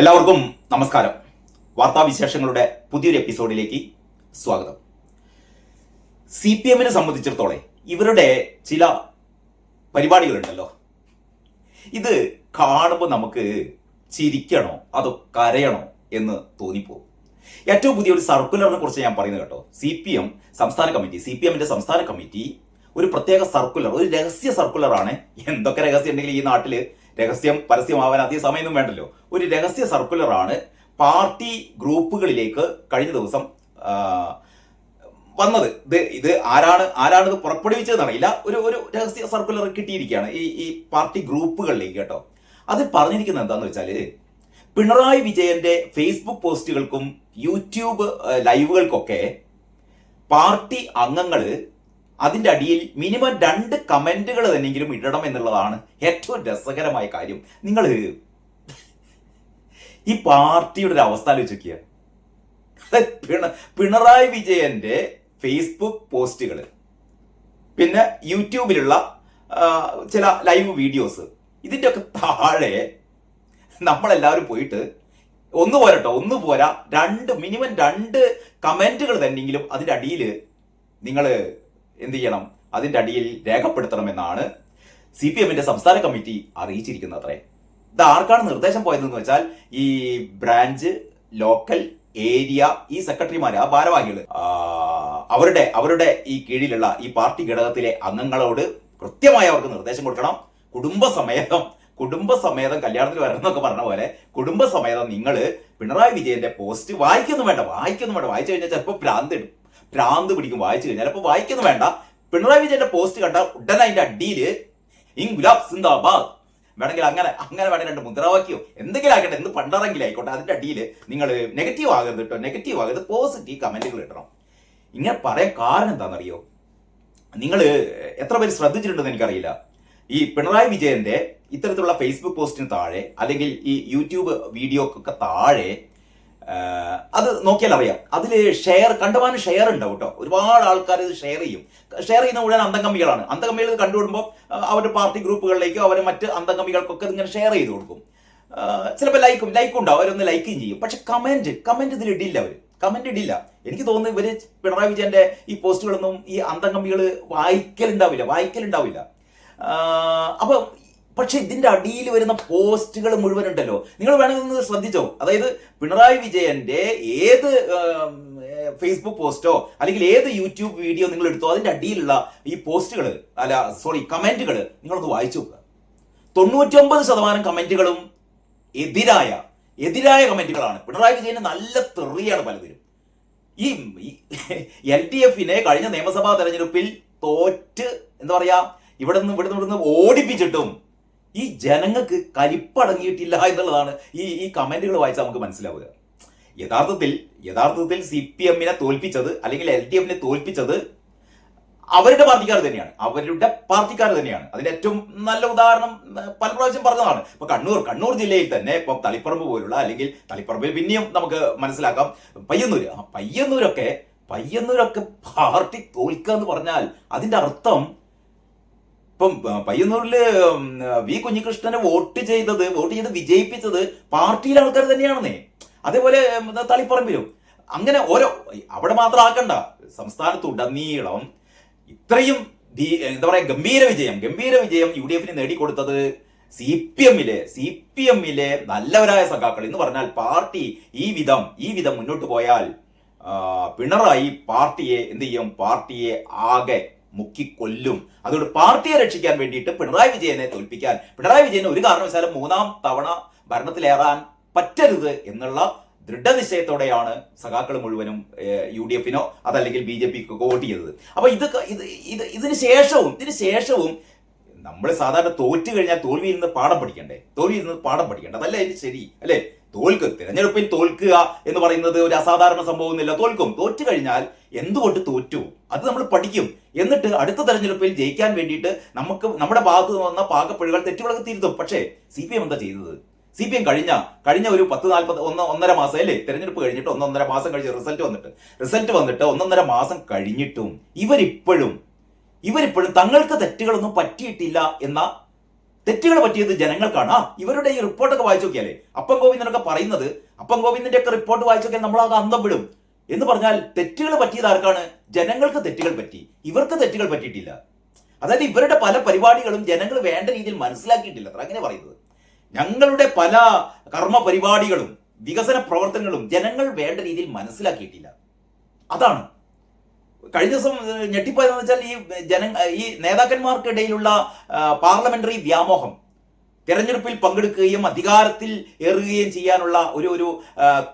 എല്ലാവർക്കും നമസ്കാരം. വാർത്താവിശേഷങ്ങളുടെ പുതിയൊരു എപ്പിസോഡിലേക്ക് സ്വാഗതം. CPM സംബന്ധിച്ചിടത്തോളം ഇവരുടെ ചില പരിപാടികളുണ്ടല്ലോ, ഇത് കാണുമ്പോൾ നമുക്ക് ചിരിക്കണോ അതോ കരയണോ എന്ന് തോന്നിപ്പോകും. ഏറ്റവും പുതിയൊരു സർക്കുലറിനെ കുറിച്ച് ഞാൻ പറയുന്നത് കേട്ടോ. CPM സംസ്ഥാന കമ്മിറ്റി, CPM സംസ്ഥാന കമ്മിറ്റി ഒരു പ്രത്യേക സർക്കുലർ, ഒരു രഹസ്യ സർക്കുലറാണ്. എന്തൊക്കെ രഹസ്യം ഉണ്ടെങ്കിൽ ഈ നാട്ടിൽ രഹസ്യം പരസ്യമാവാൻ അധികം സമയമൊന്നും വേണ്ടല്ലോ. ഒരു രഹസ്യ സർക്കുലറാണ് പാർട്ടി ഗ്രൂപ്പുകളിലേക്ക് കഴിഞ്ഞ ദിവസം വന്നത്. ഇത് ആരാണിത് പുറപ്പെടുവിച്ചതെന്ന് അറിയില്ല. ഒരു രഹസ്യ സർക്കുലർ കിട്ടിയിരിക്കുകയാണ് ഈ പാർട്ടി ഗ്രൂപ്പുകളിലേക്ക് കേട്ടോ. അതിൽ പറഞ്ഞിരിക്കുന്നത് എന്താണെന്ന് വെച്ചാൽ, പിണറായി വിജയന്റെ ഫേസ്ബുക്ക് പോസ്റ്റുകൾക്കും യൂട്യൂബ് ലൈവുകൾക്കൊക്കെ പാർട്ടി അംഗങ്ങൾ അതിൻ്റെ അടിയിൽ മിനിമം 2 കമന്റുകൾ തന്നെങ്കിലും ഇടണം എന്നുള്ളതാണ് ഏറ്റവും രസകരമായ കാര്യം. നിങ്ങൾ ഈ പാർട്ടിയുടെ ഒരു അവസ്ഥ ആലോചിക്കുക. പിണറായി വിജയന്റെ ഫേസ്ബുക്ക് പോസ്റ്റുകൾ, പിന്നെ യൂട്യൂബിലുള്ള ചില ലൈവ് വീഡിയോസ്, ഇതിൻ്റെ ഒക്കെ താഴെ നമ്മളെല്ലാവരും പോയിട്ട് ഒന്ന് പോരാ മിനിമം 2 കമന്റുകൾ തന്നെങ്കിലും അതിൻ്റെ അടിയിൽ നിങ്ങൾ എന്ത് ചെയ്യണം, അതിൻ്റെ അടിയിൽ രേഖപ്പെടുത്തണമെന്നാണ് CPM സംസ്ഥാന കമ്മിറ്റി അറിയിച്ചിരിക്കുന്നത് അത്രേ. ഇത് ആർക്കാണ് നിർദ്ദേശം പോയതെന്ന് വെച്ചാൽ, ഈ ബ്രാഞ്ച്, ലോക്കൽ, ഏരിയ ഈ സെക്രട്ടറിമാർ, ആ ഭാരവാഹികൾ, അവരുടെ ഈ കീഴിലുള്ള ഈ പാർട്ടി ഘടകത്തിലെ അംഗങ്ങളോട് കൃത്യമായി അവർക്ക് നിർദ്ദേശം കൊടുക്കണം. കുടുംബസമേതം കല്യാണത്തിന് വരണം എന്നൊക്കെ പറഞ്ഞ പോലെ കുടുംബസമേതം നിങ്ങൾ പിണറായി വിജയന്റെ പോസ്റ്റ് വായിക്കൊന്നും വേണ്ട. വായിച്ചു കഴിഞ്ഞാൽ ചിലപ്പോൾ ഭ്രാന്ത് പിടിക്കും. വായിച്ചു കഴിഞ്ഞാൽ അപ്പോൾ വായിക്കൊന്നും വേണ്ട. പിണറായി വിജയന്റെ പോസ്റ്റ് കണ്ട ഉടനെ അതിന്റെ അടിയിൽ ഇൻകുലാബ് സിന്ദാബാദ് വേണമെങ്കിൽ അങ്ങനെ വേണമെങ്കിൽ 2 മുദ്രാവാക്യോ എന്തെങ്കിലും ആക്കട്ടെ, എന്ത് പണ്ടറെങ്കിലും ആയിക്കോട്ടെ, അതിന്റെ അടിയിൽ നിങ്ങൾ നെഗറ്റീവ് ആകരുത് കേട്ടോ. നെഗറ്റീവ് ആകരുത്, പോസിറ്റീവ് കമന്റുകൾ ഇടണം. ഇങ്ങനെ പറയാൻ കാരണം എന്താണെന്നറിയോ? നിങ്ങൾ എത്ര പേര് ശ്രദ്ധിച്ചിട്ടുണ്ടെന്ന് എനിക്കറിയില്ല. ഈ പിണറായി വിജയന്റെ ഇത്തരത്തിലുള്ള ഫേസ്ബുക്ക് പോസ്റ്റിന് താഴെ അല്ലെങ്കിൽ ഈ യൂട്യൂബ് വീഡിയോക്കൊക്കെ താഴെ അത് നോക്കിയാൽ അറിയാം, അതിൽ കണ്ടമാനം ഷെയർ ഉണ്ടാവും കേട്ടോ. ഒരുപാട് ആൾക്കാർ ഇത് ഷെയർ ചെയ്യുന്ന മുഴുവൻ അന്തംഗമികളാണ്. അന്തംഗമികൾ ഇത് കണ്ടുവിടുമ്പോൾ അവരുടെ പാർട്ടി ഗ്രൂപ്പുകളിലേക്കോ അവർ മറ്റ് അന്തംഗമികൾക്കൊക്കെ ഇങ്ങനെ ഷെയർ ചെയ്ത് കൊടുക്കും. ചിലപ്പോൾ ലൈക്കും ഉണ്ടാവും, അവരൊന്ന് ലൈക്കും ചെയ്യും. പക്ഷെ കമന്റ് ഇതിൽ ഇടില്ല. കമന്റ് ഇടില്ല. എനിക്ക് തോന്നുന്നു ഇവര് പിണറായി വിജയന്റെ ഈ പോസ്റ്റുകളൊന്നും ഈ അന്തംഗമികൾ വായിക്കലുണ്ടാവില്ല. അപ്പൊ പക്ഷെ ഇതിന്റെ അടിയിൽ വരുന്ന പോസ്റ്റുകൾ മുഴുവൻ ഉണ്ടല്ലോ, നിങ്ങൾ വേണമെങ്കിൽ ഒന്ന് ശ്രദ്ധിച്ചോ. അതായത് പിണറായി വിജയന്റെ ഏത് ഫേസ്ബുക്ക് പോസ്റ്റോ അല്ലെങ്കിൽ ഏത് യൂട്യൂബ് വീഡിയോ നിങ്ങൾ എടുത്തോ, അതിന്റെ അടിയിലുള്ള ഈ കമന്റുകൾ നിങ്ങളൊന്ന് വായിച്ചു നോക്കുക. 99% കമന്റുകളും എതിരായ കമന്റുകളാണ്. പിണറായി വിജയന് നല്ല തെറിയാണ് പലതിലും. ഈ LDF കഴിഞ്ഞ നിയമസഭാ തെരഞ്ഞെടുപ്പിൽ തോറ്റ് ഇവിടുന്ന് ഓടിപ്പിച്ചിട്ടും ഈ ജനങ്ങൾക്ക് കലിപ്പടങ്ങിയിട്ടില്ല എന്നുള്ളതാണ് ഈ കമന്റുകൾ വായിച്ചാൽ നമുക്ക് മനസ്സിലാവുക. യഥാർത്ഥത്തിൽ CPM തോൽപ്പിച്ചത് അല്ലെങ്കിൽ LDF തോൽപ്പിച്ചത് അവരുടെ പാർട്ടിക്കാർ തന്നെയാണ്. അതിന്റെ ഏറ്റവും നല്ല ഉദാഹരണം പല പ്രാവശ്യം പറഞ്ഞതാണ്. ഇപ്പൊ കണ്ണൂർ ജില്ലയിൽ തന്നെ ഇപ്പം തളിപ്പറമ്പ് പോലുള്ള, അല്ലെങ്കിൽ തളിപ്പറമ്പിൽ പിന്നെയും നമുക്ക് മനസ്സിലാക്കാം, പയ്യന്നൂരൊക്കെ പാർട്ടി തോൽക്കുക എന്ന് പറഞ്ഞാൽ അതിന്റെ അർത്ഥം, ഇപ്പം പയ്യന്നൂരില് വി കുഞ്ഞികൃഷ്ണനെ വോട്ട് ചെയ്ത് വിജയിപ്പിച്ചത് പാർട്ടിയിലെ ആൾക്കാർ തന്നെയാണെന്നേ. അതേപോലെ തളിപ്പറമ്പിലും അങ്ങനെ അവിടെ മാത്രം ആക്കണ്ട, സംസ്ഥാനത്തുടനീളം ഇത്രയും ഗംഭീര വിജയം UDF നേടിക്കൊടുത്തത് CPM നല്ലവരായ സഖാക്കൾ എന്ന് പറഞ്ഞാൽ, പാർട്ടി ഈ വിധം മുന്നോട്ട് പോയാൽ പിണറായി പാർട്ടിയെ എന്ത് ചെയ്യും? പാർട്ടിയെ ആകെ മുക്കിക്കൊല്ലും. അതുകൊണ്ട് പാർട്ടിയെ രക്ഷിക്കാൻ വേണ്ടിയിട്ട് പിണറായി വിജയനെ തോൽപ്പിക്കാൻ, പിണറായി വിജയന് ഒരു കാരണവശാലും 3ാം തവണ ഭരണത്തിലേറാൻ പറ്റരുത് എന്നുള്ള ദൃഢനിശ്ചയത്തോടെയാണ് സഖാക്കൾ മുഴുവനും UDF അതല്ലെങ്കിൽ BJPക്ക് വോട്ട് ചെയ്തത്. അപ്പൊ ഇതിന് ശേഷവും നമ്മൾ സാധാരണ തോറ്റു കഴിഞ്ഞാൽ തോൽവിയിൽ നിന്ന് പാഠം പഠിക്കണ്ടേ? അതല്ല ഇത് ശരി അല്ലേ? തിരഞ്ഞെടുപ്പിൽ തോൽക്കുക എന്ന് പറയുന്നത് ഒരു അസാധാരണ സംഭവമൊന്നുമില്ല. തോറ്റു കഴിഞ്ഞാൽ എന്തുകൊണ്ട് തോറ്റു അത് നമ്മൾ പഠിക്കും. എന്നിട്ട് അടുത്ത തെരഞ്ഞെടുപ്പിൽ ജയിക്കാൻ വേണ്ടിയിട്ട് നമ്മുടെ ഭാഗത്ത് വന്ന പാകപ്പിഴകൾ, തെറ്റുകളൊക്കെ തിരുത്തും. പക്ഷേ CPM എന്താ ചെയ്തത്? CPM കഴിഞ്ഞ ഒരു 1.5 മാസം അല്ലേ, തെരഞ്ഞെടുപ്പ് കഴിഞ്ഞിട്ട് 1.5 മാസം കഴിഞ്ഞ് റിസൾട്ട് വന്നിട്ട് 1.5 മാസം കഴിഞ്ഞിട്ടും ഇവരിപ്പോഴും തങ്ങൾക്ക് തെറ്റുകളൊന്നും പറ്റിയിട്ടില്ല എന്ന തെറ്റുകൾ പറ്റിയത് ജനങ്ങൾക്കാണ്. ഇവരുടെ ഈ റിപ്പോർട്ടൊക്കെ വായിച്ചു നോക്കിയാലേ അപ്പം ഗോവിന്ദനൊക്കെ പറയുന്നത്, അപ്പം ഗോവിന്ദന്റെ ഒക്കെ റിപ്പോർട്ട് വായിച്ചു നോക്കിയാൽ നമ്മളാകെ അന്തം വിടും. എന്ന് പറഞ്ഞാൽ തെറ്റുകൾ പറ്റിയത് ആർക്കാണ്? ജനങ്ങൾക്ക് തെറ്റുകൾ പറ്റി, ഇവർക്ക് തെറ്റുകൾ പറ്റിയിട്ടില്ല. അതായത് ഇവരുടെ പല പരിപാടികളും ജനങ്ങൾ വേണ്ട രീതിയിൽ മനസ്സിലാക്കിയിട്ടില്ല, അത്ര അങ്ങനെ പറയുന്നത്. ഞങ്ങളുടെ പല കർമ്മ പരിപാടികളും വികസന പ്രവർത്തനങ്ങളും ജനങ്ങൾ വേണ്ട രീതിയിൽ മനസ്സിലാക്കിയിട്ടില്ല. അതാണ് കഴിഞ്ഞ ദിവസം ഞെട്ടിപ്പോയതെന്ന് വെച്ചാൽ ഈ നേതാക്കന്മാർക്കിടയിലുള്ള പാർലമെന്ററി വ്യാമോഹം, തെരഞ്ഞെടുപ്പിൽ പങ്കെടുക്കുകയും അധികാരത്തിൽ ഏറുകയും ചെയ്യാനുള്ള ഒരു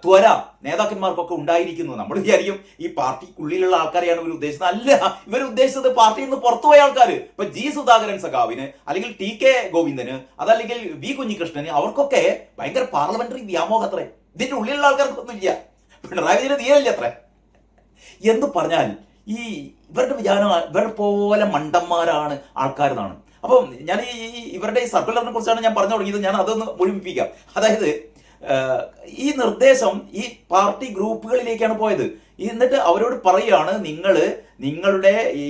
ത്വര നേതാക്കന്മാർക്കൊക്കെ ഉണ്ടായിരിക്കുന്നു. നമ്മൾ വിചാരിക്കും ഈ പാർട്ടിക്കുള്ളിലുള്ള ആൾക്കാരെയാണ് ഇവർ ഉദ്ദേശിച്ചത്. അല്ല, ഇവർ ഉദ്ദേശിച്ചത് പാർട്ടിയിൽ നിന്ന് പുറത്തുപോയ ആൾക്കാർ. ഇപ്പൊ ജി സുധാകരൻ സഖാവിന്, അല്ലെങ്കിൽ ടി കെ ഗോവിന്ദന്, അതല്ലെങ്കിൽ വി കുഞ്ഞികൃഷ്ണന്, അവർക്കൊക്കെ ഭയങ്കര പാർലമെന്ററി വ്യാമോഹം അത്രേ. ഇതിന്റെ ഉള്ളിലുള്ള ആൾക്കാർക്കൊന്നും ഇല്ല. പിണറായി വിജയന് തീരല്ല അത്രേ. എന്ന് പറഞ്ഞാൽ ഇവരുടെ വിചാരം ഇവരുടെ പോലെ മണ്ടന്മാരാണ് ആൾക്കാരെന്നാണ്. അപ്പം ഞാൻ ഇവരുടെ ഈ സർക്കുലറിനെ കുറിച്ചാണ് ഞാൻ പറഞ്ഞു തുടങ്ങിയത്. ഞാൻ അതൊന്ന് മുഴുമിപ്പിക്കാം. അതായത് ഈ നിർദ്ദേശം ഈ പാർട്ടി ഗ്രൂപ്പുകളിലേക്കാണ് പോയത്. എന്നിട്ട് അവരോട് പറയുകയാണ്, നിങ്ങളുടെ ഈ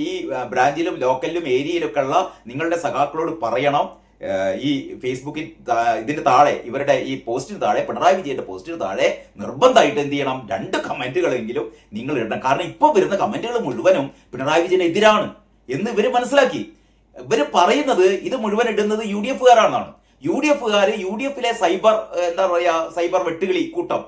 ബ്രാഞ്ചിലും ലോക്കലിലും ഏരിയയിലൊക്കെ ഉള്ള നിങ്ങളുടെ സഖാക്കളോട് പറയണം, ഈ ഫേസ്ബുക്കിൽ ഇതിന്റെ താഴെ, ഇവരുടെ ഈ പോസ്റ്റിന് താഴെ, പിണറായി വിജയന്റെ പോസ്റ്റിന് താഴെ നിർബന്ധമായിട്ട് എന്ത് ചെയ്യണം, 2 കമന്റുകളെങ്കിലും നിങ്ങൾ ഇടണം. കാരണം ഇപ്പൊ വരുന്ന കമന്റുകൾ മുഴുവനും പിണറായി വിജയനെതിരാണ് എന്ന് ഇവര് മനസ്സിലാക്കി. ഇവര് പറയുന്നത് ഇത് മുഴുവൻ ഇടുന്നത് UDF-കാരാണെന്നാണ്. UDF-ലെ സൈബർ വെട്ടുകിളിക്കൂട്ടം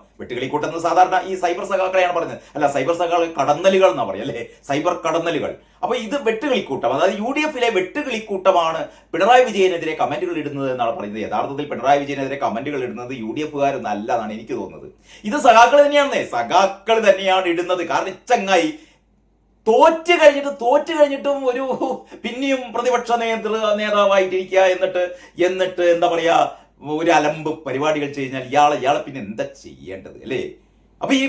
എന്ന് സാധാരണ ഈ സൈബർ സഖാക്കളെയാണ് പറഞ്ഞത്. അല്ല, സൈബർ സഖാക്കൾ കടന്നലുകൾ എന്നാ പറയുക അല്ലേ, സൈബർ കടന്നലുകൾ. അപ്പൊ ഇത് വെട്ടുകിളിക്കൂട്ടം, അതായത് UDF-ലെ വെട്ടുകിളിക്കൂട്ടമാണ് പിണറായി വിജയനെതിരെ കമന്റുകൾ ഇടുന്നത് എന്നാണ് പറയുന്നത്. യഥാർത്ഥത്തിൽ പിണറായി വിജയനെതിരെ കമന്റുകൾ ഇടുന്നത് UDF-കാരെന്നല്ല എന്നാണ് എനിക്ക് തോന്നുന്നത്. ഇത് സഖാക്കൾ തന്നെയാണ് ഇടുന്നത്. കാരണം ചങ്ങായി തോറ്റ് കഴിഞ്ഞിട്ടും പിന്നെയും പ്രതിപക്ഷ നേതാവായിട്ടിരിക്കുക, എന്നിട്ട് എന്താ പറയാ, ഒരു അലമ്പ് പരിപാടികൾ കഴിഞ്ഞാൽ ഇയാളെ പിന്നെ എന്താ ചെയ്യേണ്ടത് അല്ലേ? അപ്പൊ ഈ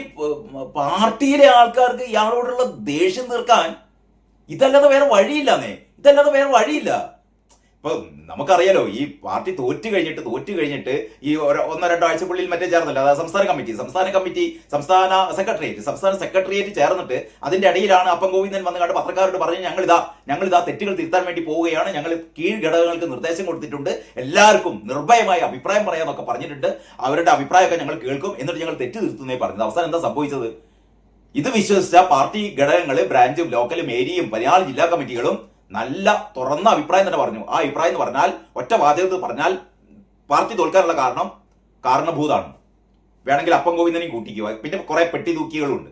പാർട്ടിയിലെ ആൾക്കാർക്ക് ഇയാളോടുള്ള ദേഷ്യം തീർക്കാൻ ഇതല്ലാതെ വേറെ വഴിയില്ല. ഇപ്പൊ നമുക്കറിയാലോ, ഈ പാർട്ടി തോറ്റ് കഴിഞ്ഞിട്ട് ഈ 1-2 ആഴ്ചക്കുള്ളിൽ മറ്റേ ചേർന്നല്ലോ, അതായത് സംസ്ഥാന സെക്രട്ടേറിയറ്റ് ചേർന്നിട്ട് അതിന്റെ ഇടയിലാണ് അപ്പം ഗോവിന്ദൻ വന്ന് കണ്ട് പത്രക്കാരോട് പറഞ്ഞു, ഞങ്ങളിതാ തെറ്റുകൾ തിരുത്താൻ വേണ്ടി പോവുകയാണ്, ഞങ്ങൾ കീഴ്ഘടകങ്ങൾക്ക് നിർദ്ദേശം കൊടുത്തിട്ടുണ്ട്, എല്ലാവർക്കും നിർഭയമായ അഭിപ്രായം പറയാന്നൊക്കെ പറഞ്ഞിട്ടുണ്ട്, അവരുടെ അഭിപ്രായമൊക്കെ ഞങ്ങൾ കേൾക്കും, എന്നിട്ട് ഞങ്ങൾ തെറ്റ് തിരുത്തുന്നേ പറഞ്ഞത്. അവസാനം എന്താ സംഭവിച്ചത്? ഇത് വിശ്വസിച്ച പാർട്ടി ഘടകങ്ങൾ, ബ്രാഞ്ചും ലോക്കലും ഏരിയയും 14 ജില്ലാ കമ്മിറ്റികളും നല്ല തുറന്ന അഭിപ്രായം തന്നെ പറഞ്ഞു. ആ അഭിപ്രായം എന്ന് പറഞ്ഞാൽ, ഒറ്റ വാചകത്തിൽ പറഞ്ഞാൽ, പാർട്ടി തോൽക്കാനുള്ള കാരണഭൂതാണ്. വേണമെങ്കിൽ അപ്പം ഗോവിന്ദനെയും കൂട്ടിക്കുക. പിന്നെ കുറെ പെട്ടി തൂക്കികളുണ്ട്,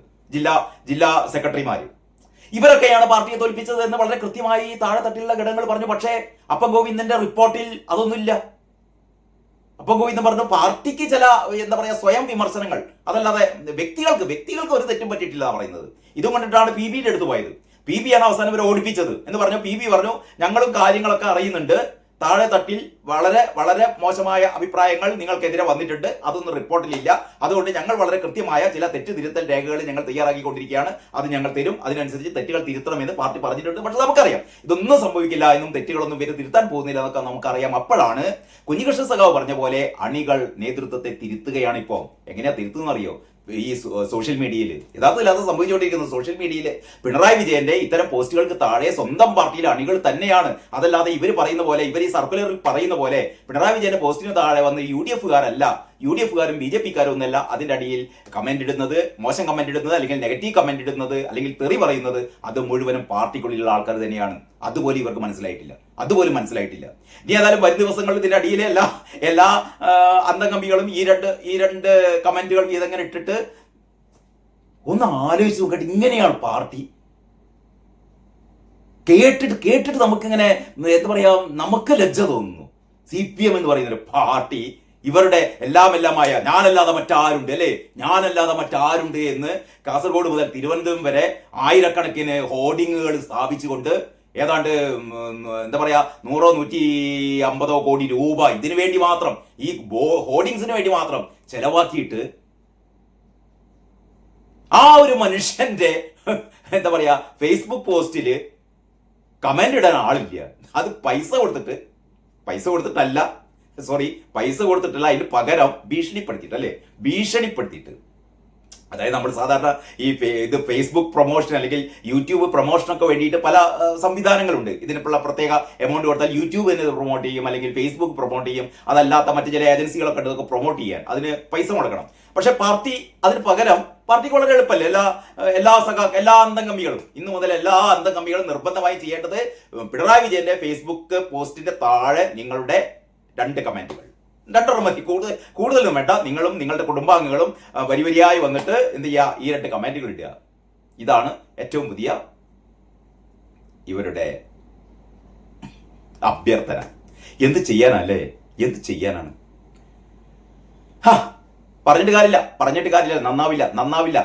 ജില്ലാ സെക്രട്ടറിമാര്. ഇവരൊക്കെയാണ് പാർട്ടിയെ തോൽപ്പിച്ചത് എന്ന് വളരെ കൃത്യമായി താഴെ തട്ടിലുള്ള ഘടകങ്ങൾ പറഞ്ഞു. പക്ഷേ അപ്പം ഗോവിന്ദന്റെ റിപ്പോർട്ടിൽ അതൊന്നുമില്ല. അപ്പം ഗോവിന്ദൻ പറഞ്ഞു, പാർട്ടിക്ക് ചില എന്താ പറയാ സ്വയം വിമർശനങ്ങൾ, അതല്ലാതെ വ്യക്തികൾക്ക് ഒരു തെറ്റും പറ്റിയിട്ടില്ല പറയുന്നത്. ഇതും കൊണ്ടിട്ടാണ് PB-യുടെ അടുത്ത് പോയത്. PB ആണ് അവസാനം ഇവരെ ഓടിപ്പിച്ചത് എന്ന് പറഞ്ഞു. PB പറഞ്ഞു, ഞങ്ങളും കാര്യങ്ങളൊക്കെ അറിയുന്നുണ്ട്, താഴെ തട്ടിൽ വളരെ വളരെ മോശമായ അഭിപ്രായങ്ങൾ നിങ്ങൾക്കെതിരെ വന്നിട്ടുണ്ട്, അതൊന്നും റിപ്പോർട്ടിലില്ല, അതുകൊണ്ട് ഞങ്ങൾ വളരെ കൃത്യമായ ചില തെറ്റ് തിരുത്തൽ രേഖകൾ ഞങ്ങൾ തയ്യാറാക്കിക്കൊണ്ടിരിക്കുകയാണ്, അത് ഞങ്ങൾ തരും, അതിനനുസരിച്ച് തെറ്റുകൾ തിരുത്തണമെന്ന് പാർട്ടി പറഞ്ഞിട്ടുണ്ട്. പക്ഷെ നമുക്കറിയാം ഇതൊന്നും സംഭവിക്കില്ല എന്നും തെറ്റുകളൊന്നും ഇവർ തിരുത്താൻ പോകുന്നില്ല എന്നൊക്കെ നമുക്കറിയാം. അപ്പോഴാണ് കുഞ്ഞികൃഷ്ണൻ സഖാവ് പറഞ്ഞ പോലെ അണികൾ നേതൃത്വത്തെ തിരുത്തുകയാണ്. ഇപ്പോ എങ്ങനെയാ തിരുത്തുന്ന അറിയോ? ഈ സോഷ്യൽ മീഡിയയിൽ യഥാർത്ഥത്തിൽ അത് സംഭവിച്ചുകൊണ്ടിരിക്കുന്നത്. സോഷ്യൽ മീഡിയയിൽ പിണറായി വിജയന്റെ ഇത്തരം പോസ്റ്റുകൾക്ക് താഴെ സ്വന്തം പാർട്ടിയിലെ അണികൾ തന്നെയാണ്, അതല്ലാതെ ഇവർ പറയുന്ന പോലെ, ഇവർ ഈ സർക്കുലറിൽ പറയുന്ന പോലെ പിണറായി വിജയന്റെ പോസ്റ്റിന് താഴെ വന്ന് UDF-കാരും BJP-കാരും ഒന്നല്ല അതിന്റെ അടിയിൽ കമന്റ് ഇടുന്നത്, മോശം കമന്റ് ഇടുന്നത്, അല്ലെങ്കിൽ നെഗറ്റീവ് കമന്റ് ഇടുന്നത്, അല്ലെങ്കിൽ തെറി പറയുന്നത്, അത് മുഴുവനും പാർട്ടിക്കുള്ളിലുള്ള ആൾക്കാർ തന്നെയാണ്. അതുപോലും ഇവർക്ക് മനസ്സിലായിട്ടില്ല. ഇനി ഏതായാലും വരും ദിവസങ്ങളിൽ ഇതിന്റെ അടിയിലെ എല്ലാ അന്തംഗമികളും ഈ രണ്ട് കമന്റുകൾ ഇതെങ്ങനെ ഇട്ടിട്ട് ഒന്ന് ആലോചിച്ച് നോക്കട്ടെ. ഇങ്ങനെയാണ് പാർട്ടി. കേട്ടിട്ട് നമുക്കിങ്ങനെ എന്താ പറയാ, നമുക്ക് ലജ്ജ തോന്നുന്നു. CPM എന്ന് പറയുന്ന ഒരു പാർട്ടി ഇവരുടെ എല്ലാമായ ഞാനല്ലാതെ മറ്റാരുണ്ട് എന്ന് കാസർഗോഡ് മുതൽ തിരുവനന്തപുരം വരെ ആയിരക്കണക്കിന് ഹോർഡിങ്ങുകൾ സ്ഥാപിച്ചുകൊണ്ട് ഏതാണ്ട് എന്താ പറയാ 100-150 കോടി രൂപ ഇതിനു വേണ്ടി മാത്രം, ഈ ഹോർഡിങ്സിന് വേണ്ടി മാത്രം ചെലവാക്കിയിട്ട് ആ ഒരു മനുഷ്യന്റെ എന്താ പറയാ ഫേസ്ബുക്ക് പോസ്റ്റില് കമന്റ് ഇടാൻ ആളില്ല. അത് പൈസ കൊടുത്തിട്ടല്ല, അതിന് പകരം ഭീഷണിപ്പെടുത്തിയിട്ട് അതായത് നമ്മൾ സാധാരണ ഇത് ഫേസ്ബുക്ക് പ്രൊമോഷൻ അല്ലെങ്കിൽ യൂട്യൂബ് പ്രൊമോഷനൊക്കെ വേണ്ടിയിട്ട് പല സംവിധാനങ്ങളുണ്ട്. ഇതിനുള്ള പ്രത്യേക എമൗണ്ട് കൊടുത്താൽ യൂട്യൂബ് തന്നെ ഇത് പ്രൊമോട്ട് ചെയ്യും, അല്ലെങ്കിൽ ഫേസ്ബുക്ക് പ്രൊമോട്ട് ചെയ്യും. അതല്ലാത്ത മറ്റു ചില ഏജൻസികളൊക്കെ ഉണ്ട് ഇതൊക്കെ പ്രൊമോട്ട് ചെയ്യാൻ, അതിന് പൈസ മുടക്കണം. പക്ഷെ പാർട്ടി അതിന് പകരം പാർട്ടിക്ക് വളരെ എളുപ്പമല്ലേ, എല്ലാ അന്തംഗമികളും ഇന്നു മുതൽ എല്ലാ അന്തംഗമികളും നിർബന്ധമായി ചെയ്യേണ്ടത് പിണറായി വിജയന്റെ ഫേസ്ബുക്ക് പോസ്റ്റിന്റെ താഴെ നിങ്ങളുടെ 2 കമന്റുകൾ, 2 മതി, കൂടുതലൊന്നും വേണ്ട. നിങ്ങളും നിങ്ങളുടെ കുടുംബാംഗങ്ങളും വരിയായി വന്നിട്ട് എന്ത് ചെയ്യുക, ഈ 2 കമന്റുകൾ ഇടുക. ഇതാണ് ഏറ്റവും പുതിയ ഇവരുടെ അഭ്യർത്ഥന. എന്ത് ചെയ്യാനല്ലേ, എന്ത് ചെയ്യാനാണ്? പറഞ്ഞിട്ട് കാര്യമില്ല, നന്നാവില്ല.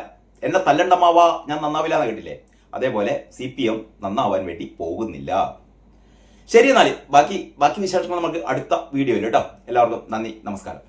എന്നെ തല്ലണ്ടമാവാ, ഞാൻ നന്നാവില്ല എന്ന് കേട്ടില്ലേ? അതേപോലെ CPM നന്നാവാൻ വേണ്ടി പോകുന്നില്ല. ശരി, എന്നാൽ ബാക്കി വിശേഷങ്ങൾ നമുക്ക് അടുത്ത വീഡിയോയിൽ കേട്ടോ. എല്ലാവർക്കും നന്ദി, നമസ്കാരം.